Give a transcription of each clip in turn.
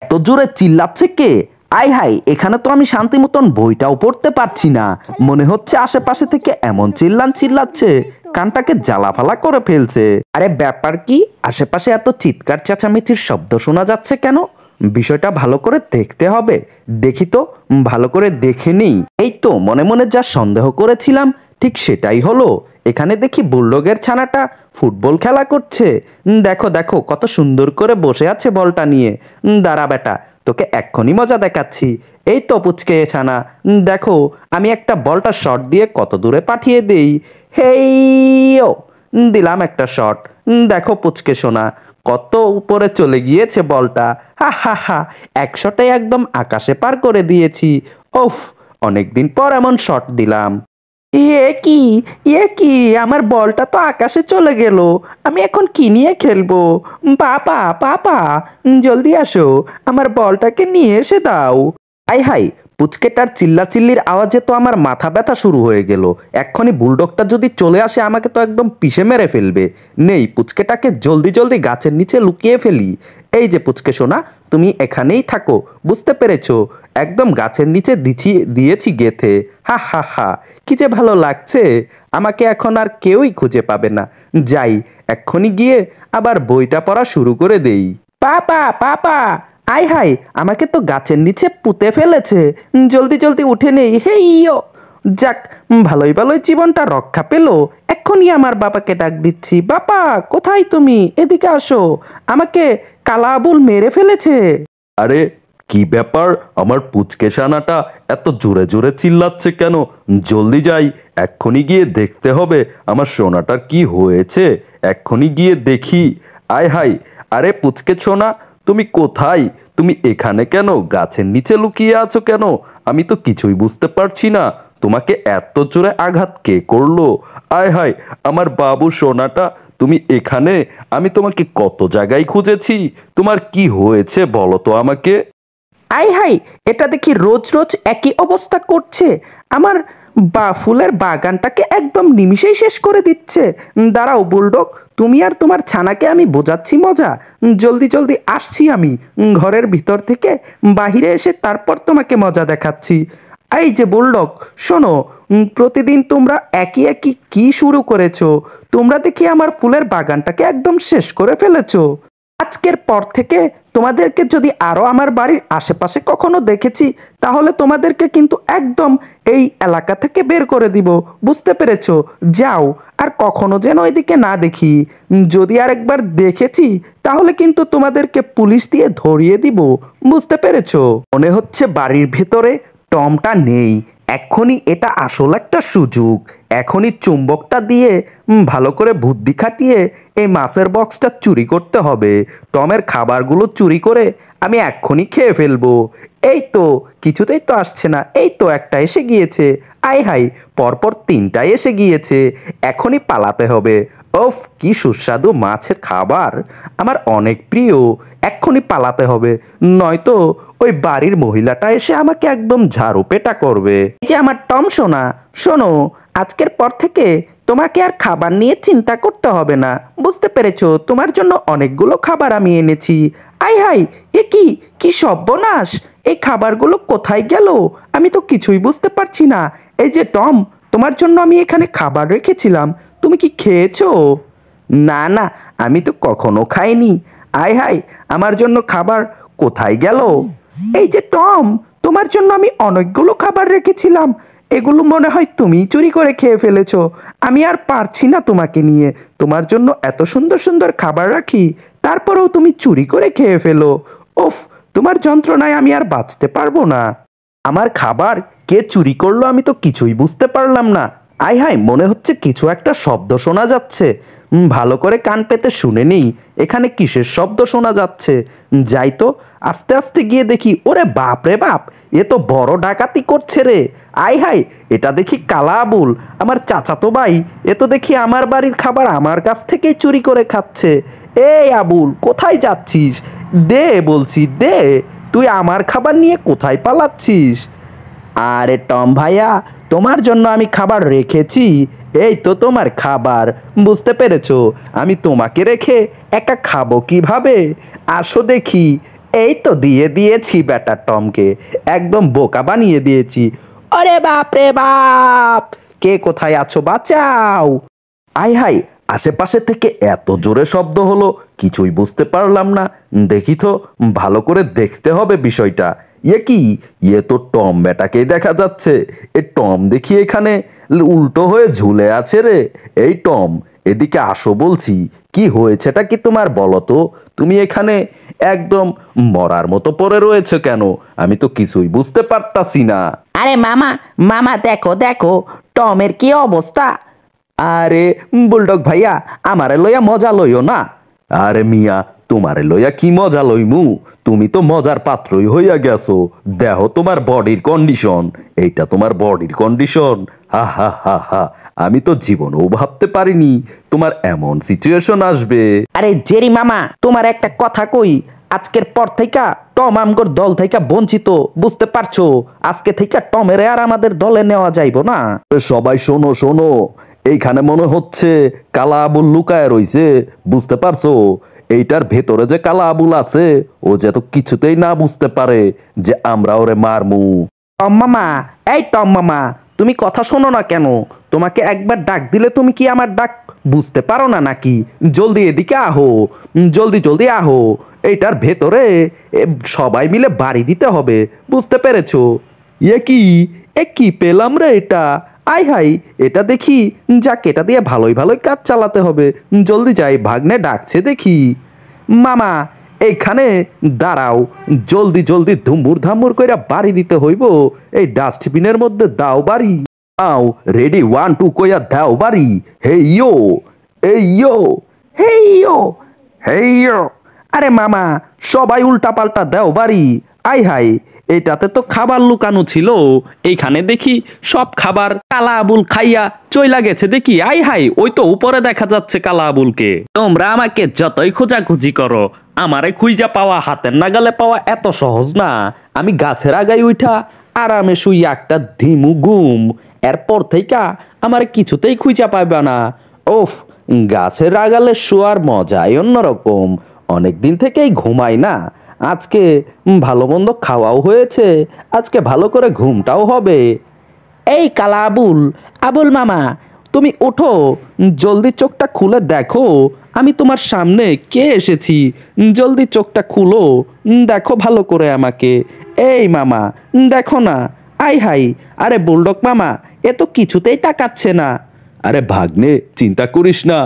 এত জোরে চিল্লাচ্ছে কে? আয় হায়, এখানে তো আমি শান্তি মতন বইটাও পড়তে পারছি না। মনে হচ্ছে আশেপাশে থেকে এমন চিল্লাচ্ছে কানটাকে জ্বালাফালা করে ফেলছে। আরে ব্যাপার কি? আশেপাশে এত চিৎকার চেঁচামেচির শব্দ শোনা যাচ্ছে কেন? বিষয়টা ভালো করে দেখতে হবে। দেখি তো, ভালো করে দেখে নিই। এই তো মনে মনে যা সন্দেহ করেছিলাম ঠিক সেটাই হলো। এখানে দেখি বুলডগের ছানাটা ফুটবল খেলা করছে। দেখো দেখো কত সুন্দর করে বসে আছে বলটা নিয়ে। দাঁড়া বেটা, তোকে এক্ষুনি মজা দেখাচ্ছি। এই তো পুচকে ছানা, দেখো আমি একটা বলটা শট দিয়ে কত দূরে পাঠিয়ে দেই। হেই ও, দিলাম একটা শট। দেখো পুচকে সোনা, কত উপরে চলে গিয়েছে বলটা। হা হা হা, এক শটে একদম আকাশে পার করে দিয়েছি। ওফ, অনেকদিন পর এমন শট দিলাম। এ কি, এ কি, আমার বলটা তো আকাশে চলে গেল। আমি এখন কি নিয়ে খেলবো? পাপা পাপা, জলদি আসো, আমার বলটাকে নিয়ে এসে দাও। আই হাই, পুচকেটার চিল্লাচিল্লির আওয়াজে তো আমার মাথা ব্যথা শুরু হয়ে গেল। এক্ষুনি বুলডগটা যদি চলে আসে আমাকে তো একদম পিষে মেরে ফেলবে। নেই, পুচকেটাকে জলদি জলদি গাছের নিচে লুকিয়ে ফেলি। এই যে পুচকে সোনা, তুমি এখানেই থাকো, বুঝতে পেরেছো? একদম গাছের নিচে দিয়েছি গেথে। হা হা হা, কি যে ভালো লাগছে। আমাকে এখন আর কেউই খুঁজে পাবে না। যাই, এক্ষুনি গিয়ে আবার বইটা পড়া শুরু করে দেই। পাপা পাপা, আয় হাই, আমাকে তো গাছের নিচে পুঁতে ফেলেছে। জলদি জলদি উঠে নেই। হেইয়ো, যাক, ভালোই ভালোই জীবনটা রক্ষা পেল। এক্ষুনি আমার বাবাকে ডাক দিচ্ছি। বাবা কোথায় তুমি? এদিকে আসো, আমাকে কালা আবুল মেরে ফেলেছে। আরে কি ব্যাপার, আমার পুচকে ছানাটা এত জোরে জোরে চিল্লাচ্ছে কেন? জলদি যাই, এক্ষুনি গিয়ে দেখতে হবে আমার সোনাটার কি হয়েছে। এক্ষুনি গিয়ে দেখি। আয় হাই, আরে পুচকে সোনা, তুমি কোথায়? তুমি এখানে কেন? গাছের নিচে লুকিয়ে আছো কেন? আমি তো কিছুই বুঝতে পারছি না। তোমাকে এত জোরে আঘাত কে করলো? আয় হায়, আমার বাবু সোনাটা, তুমি এখানে? আমি তোমাকে কত জায়গায় খুঁজেছি। তোমার কি হয়েছে বলো তো আমাকে। আই হাই, এটা দেখি রোজ রোজ একই অবস্থা করছে। আমার ফুলের বাগানটাকে একদম নিমিষেই শেষ করে দিচ্ছে। দাঁড়াও বুলডগ, তুমি আর তোমার ছানাকে আমি বোঝাচ্ছি মজা। জলদি জলদি আসছি আমি, ঘরের ভিতর থেকে বাহিরে এসে তারপর তোমাকে মজা দেখাচ্ছি। এই যে বুলডগ, শোনো, প্রতিদিন তোমরা একই একই কি শুরু করেছো? তোমরা দেখি আমার ফুলের বাগানটাকে একদম শেষ করে ফেলেছো। আজকের পর থেকে তোমাদেরকে যদি আরও আমার বাড়ির আশেপাশে কখনো দেখেছি, তাহলে তোমাদেরকে কিন্তু একদম এই এলাকা থেকে বের করে দিব, বুঝতে পেরেছো? যাও, আর কখনো যেন এদিকে না দেখি। যদি আরেকবার দেখেছি তাহলে কিন্তু তোমাদেরকে পুলিশ দিয়ে ধরিয়ে দিব, বুঝতে পেরেছো? মনে হচ্ছে বাড়ির ভেতরে টমটা নেই। এখনই এটা আসল একটা সুযোগ। এখনই চুম্বকটা দিয়ে ভালো করে বুদ্ধি খাটিয়ে এই মাছের বক্সটা চুরি করতে হবে। টমের খাবারগুলো চুরি করে আমি এক্ষুনি খেয়ে ফেলবো। এই তো, কিছুতেই তো আসছে না। এই তো একটা এসে গিয়েছে। আয় হাই, পরপর তিনটাই এসে গিয়েছে। এখনই পালাতে হবে। ওফ, কি সুস্বাদু মাছের খাবার, আমার অনেক প্রিয়। এক্ষুনি পালাতে হবে, নয়তো ওই বাড়ির মহিলাটা এসে আমাকে একদম ঝাড়ু পেটা করবে। এই যে আমার টম সোনা, শোনো, আজকের পর থেকে তোমাকে আর খাবার নিয়ে চিন্তা করতে হবে না, বুঝতে পেরেছো? তোমার জন্য অনেকগুলো খাবার আমি এনেছি। আই হাই, এ কি, কি সর্বনাশ! এই খাবারগুলো কোথায় গেল? আমি তো কিছুই বুঝতে পারছি না। এই যে টম, তোমার জন্য আমি এখানে খাবার রেখেছিলাম, তুমি কি খেয়েছো? না না, আমি তো কখনো খাইনি। আয় হাই, আমার জন্য খাবার কোথায় গেল? এই যে টম, তোমার জন্য আমি অনেকগুলো খাবার রেখেছিলাম, এগুলো মনে হয় তুমি চুরি করে খেয়ে ফেলেছো। আমি আর পারছি না তোমাকে নিয়ে। তোমার জন্য এত সুন্দর সুন্দর খাবার রাখি, তারপরেও তুমি চুরি করে খেয়ে ফেলো। ওফ, তোমার যন্ত্রণায় আমি আর বাঁচতে পারবো না। আমার খাবার কে চুরি করলো আমি তো কিছুই বুঝতে পারলাম না। আয় হায়, মনে হচ্ছে কিছু একটা শব্দ শোনা যাচ্ছে। ভালো করে কান পেতে শুনে নেই, এখানে কিসের শব্দ শোনা যাচ্ছে। যাই তো, আস্তে আস্তে গিয়ে দেখি, ওরে বাপ রে বাপ, এ তো বড় ডাকাতি করছে রে। আয় হায়, এটা দেখি কালা আবুল, আমার চাচাতো ভাই। এ তো দেখি আমার বাড়ির খাবার আমার কাছ থেকেই চুরি করে খাচ্ছে। এই আবুল, কোথায় যাচ্ছিস? দে বলছি, দে। তুই আমার খাবার নিয়ে কোথায় পালাচ্ছিস? আরে টম ভাইয়া, তোমার জন্য আমি খাবার রেখেছি। এই তো তোমার খাবার, বুঝতে পেরেছো? আমি তোমাকে রেখে একা খাবো কিভাবে? আসো দেখি। এই তো দিয়ে দিয়েছি বেটা টমকে, একদম বোকা বানিয়ে দিয়েছি। আরে বাপ রে বাপ, কে কোথায় আছো, বাঁচাও! আই হাই, আশেপাশে থেকে এত জোরে শব্দ হলো, কিছুই বুঝতে পারলাম না। দেখি তো, ভালো করে দেখতে হবে বিষয়টা। কি, তো টম বেটাকেই দেখা যাচ্ছে। এ টম দেখি এখানে উল্টো হয়ে ঝুলে আছে রে। এই টম, এদিকে আসো বলছি। কি হয়েছেটা কি তোমার বলো তো? তুমি এখানে একদম মরার মতো পড়ে রয়েছে কেন? আমি তো কিছুই বুঝতে পারতাছি না। আরে মামা, মামা দেখো দেখো টমের কি অবস্থা। আরে বুলডগ ভাইয়া, আমারে লইয়া মজা লইও না। আরে মিয়া, তোমারে লইয়া কি মজা লইমু? তুমি তো মজার পাত্রই হইয়া গেছো। দেহ তোমার বডির কন্ডিশন, এইটা তোমার বডির কন্ডিশন। হা হা হা হা, আমি তো জীবনেও ভাবতে পারিনি তোমার এমন সিচুয়েশন আসবে। আরে জেরি মামা, তোমার একটা কথা কই, আজকের পর থেকে টম আমগর দল থেকে বঞ্চিত, বুঝতে পারছো? আজকে থেকে টমের আর আমাদের দলে নেওয়া যাইব না। সবাই শোনো শোনো, এইখানে মনে হচ্ছে কালা আবুল লুকায় রইছে, বুঝতে পারছো? এইটার ভেতরে যে কালা আবুল আছে, ও যে তো কিছুতেই না বুঝতে পারে যে আমরা ওরে মারমু। টম মামা, এই টম মামা, তুমি কথা শোনো না কেন? তোমাকে একবার ডাক দিলে তুমি কি আমার ডাক বুঝতে পারো না নাকি? জলদি এদিকে আহো, জলদি জলদি আহো। এইটার ভেতরে সবাই মিলে বাড়ি দিতে হবে, বুঝতে পেরেছো? এ কি পেলাম রে এটা? আই হাই, এটা দেখি যাক, এটা দিয়ে ভালোই ভালোই কাজ চালাতে হবে। জলদি যাই, ভাগ্নে ডাকছে দেখি। মামা, এইখানে দাঁড়াও, জলদি জলদি ধুমুর ধামুর কইরা বাড়ি দিতে হইব। এই ডাস্টবিনের মধ্যে দাও বাড়ি। আও রেডি, 1 2 কইয়া দাও বাড়ি। হে ইয়ো, এই ইয়ো, হে ইয়ো, হে ইয়ো। আরে মামা, সবাই উল্টা পাল্টা দাও বাড়ি। আই হাই, এটাতে তো খাবার লুকানো ছিল। এইখানে দেখি সব খাবার কালা আবুল খাইয়া চইলা গেছে দেখি। আই হাই, ওই তো উপরে দেখা যাচ্ছে কালা আবুলকে। তোমরা আমাকে যতই খোঁজাখুঁজি করো, আমারে খুঁজা পাওয়া, হাতের নাগালে পাওয়া এত সহজ না। আমি গাছের আগায় উঠা আরামে শুই একটা ধিমু ঘুম, এরপর থেকে আমার কিছুতেই খুঁজা পাইবা না। ওফ, গাছের আগালে শোয়ার মজাই অন্যরকম। অনেক দিন থেকেই ঘুমাই না, আজকে ভালো মন্দ খাওয়াও হয়েছে, আজকে ভালো করে ঘুমটাও হবে। এই কালা আবুল, আবুল মামা, তুমি ওঠো, জলদি চোখটা খুলে দেখো আমি তোমার সামনে কে এসেছি। জলদি চোখটা খুলো, দেখো ভালো করে আমাকে। এই মামা, দেখো না। আই হাই, আরে বুলডগ মামা, এ তো কিছুতেই তাকাচ্ছে না। আরে ভাগ্নে, চিন্তা করিস না,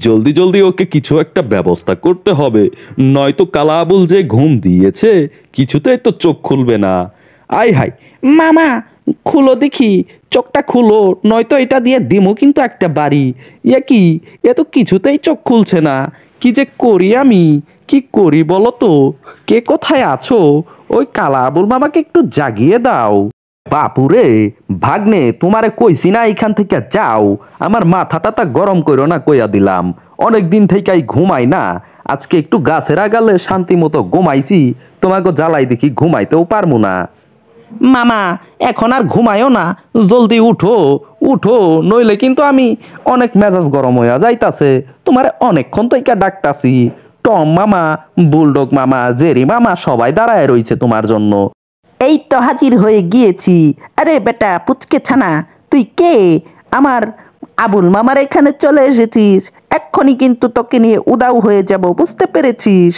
জলদি জলদি ওকে কিছু একটা ব্যবস্থা করতে হবে, নয়তো কালা আবুল যে ঘুম দিয়েছে কিছুতেই তো চোখ খুলবে না। আই হাই, মামা খুলো দেখি, চোখটা খুলো, নয়তো এটা দিয়ে দিমু কিন্তু একটা বাড়ি। কি, এ তো কিছুতেই চোখ খুলছে না। কি যে করি আমি, কি করি বলো তো? কে কোথায় আছো? ওই কালা আবুল মামাকে একটু জাগিয়ে দাও। বাপুরে, ভাগ্নে, তোমারে কইছি না এখান থেকে যাও। আমার মাথাটা তা গরম কইরো না, কইয়া দিলাম। অনেক দিন থেকেই ঘুমাই না, আজকে একটু গাছের আগালে শান্তি মতো ঘুমাইছি, তোমাকে জ্বালাই দেখি ঘুমাইতেও পারমু না। মামা, এখন আর ঘুমায়ও না, জলদি উঠো উঠো, নইলে কিন্তু আমি অনেক মেজাজ গরম হইয়া যাইতাছে। তোমার অনেকক্ষণ থেকে ডাকতাছি। টম মামা, বুলডগ মামা, জেরি মামা সবাই দাঁড়ায় রইছে তোমার জন্য। এই তো হাজির হয়ে গিয়েছি। আরে বেটা পুচকে ছানা, তুই কে? আমার আবুল মামার এখানে চলে এসেছিস, এক্ষুনি কিন্তু তোকে নিয়ে উদাও হয়ে যাব, বুঝতে পেরেছিস?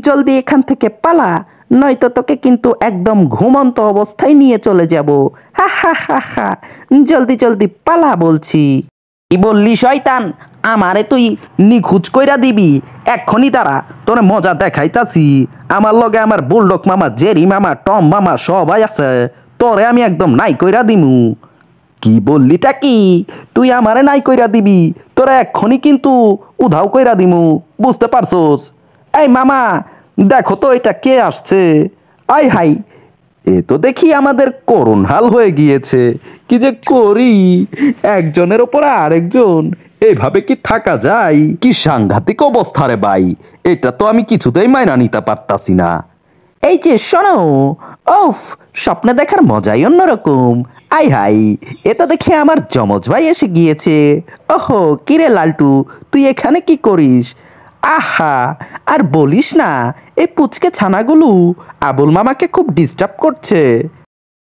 জলদি এখান থেকে পালা, নয়তো তোকে কিন্তু একদম ঘুমন্ত অবস্থায় নিয়ে চলে যাব। হা হা হা হা, জলদি জলদি পালা বলছি। কি বললি শয়তান? আমারে তুই নিখুঁজ কইরা দিবি? এক্ষুনি দাঁড়া, তোরে মজা দেখাইতাছি। আমার লগে আমার বুলডগ মামা, জেরি মামা, টম মামা সবাই আছে, তোরে আমি একদম নাই কইরা দিমু। কি বললিটা কি? তুই আমারে নাই কইরা দিবি? তোরে এক্ষুনি কিন্তু উধাও কইরা দিমু, বুঝতে পারছোস? এই মামা, দেখো তো এটা কে আসছে। আই হাই, এ তো দেখি আমাদের করুণ হাল হয়ে গিয়েছে। কি যে করি, একজনের ওপর আরেকজন, এইভাবে কি থাকা যায়? কি সাংঘাতিক অবস্থা রে ভাই, এটা তো আমি কিছুতেই মাইনা নিতে পারতাছি না। এই যে শোনো, ওফ, স্বপ্নে দেখার মজাই অন্যরকম। আই হাই, এ তো দেখে আমার যমজ ভাই এসে গিয়েছে। ওহো, কিরে লালটু, তুই এখানে কি করিস? আহা, আর বলিস না, এই পুচকে ছানাগুলো আবুল মামাকে খুব ডিস্টার্ব করছে।